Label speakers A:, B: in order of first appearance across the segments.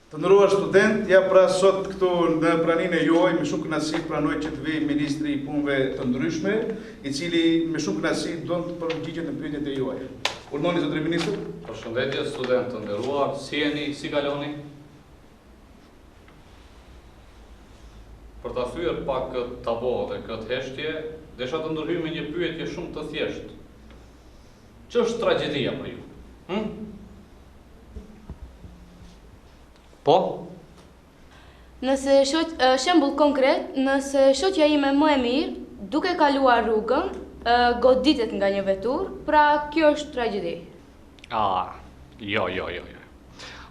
A: Të nderuar student, ja pra sot këtu në praninë e juaj me shumë kënaqësi pranoj që të vijë ministri i punëve të ndryshme, i cili me shumë kënaqësi do të përgjigjet në pyetjet e juaja. Urdhoni zotëri ministër.
B: Përshëndetje student të nderuar, si jeni, si kaloni? Për ta thyer pak këtë tabo dhe këtë heshtje, desha të ndërhyj me një pyetje shumë të thjeshtë. Ç'është tragjedia për ju? Po?
C: Nëse shembull konkret, nëse shoqja ime më e mirë, duke kaluar rrugën, goditet nga një vetur, pra kjo është tragjedi.
B: Jo.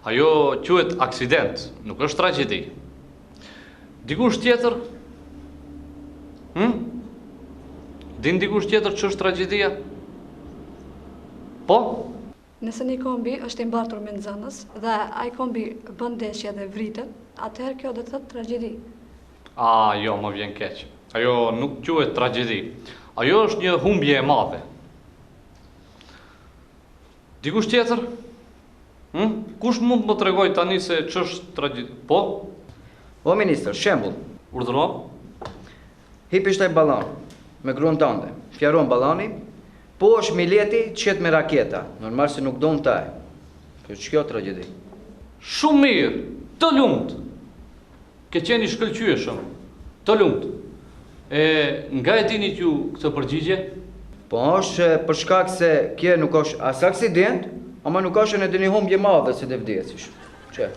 B: Ajo quhet aksident, nuk është tragjedi. Dikush tjetër? Din dikush tjetër ç'është tragjedia? Po?
D: Nëse një kombi është i mbartur me nxënës dhe ai kombi bën ndeshje dhe vritet, atëherë kjo do të thotë tragjedi.
B: Jo, më vjen keq. Ajo nuk quhet tragjedi. Ajo është një humbje e madhe. Dikush tjetër? Kush mund të më tregoj tani se ç'është tragjedi? Po?
E: O ministër, shembull.
B: Urdhëro?
E: Hipish taj ballon me gruan tënde. Fjaron balloni, po është mileti qet me raketa. Normal se nuk don taj. Kjo tragjedi.
B: Shumë mirë, të lumt. Ke qenë i shkëlqyeshëm. Të lumt. Nga e dini ju këtë përgjigje?
E: Po është për shkak se kjo nuk është as aksident, ama nuk është edhe një humbje madhe se të vdesish. Çe?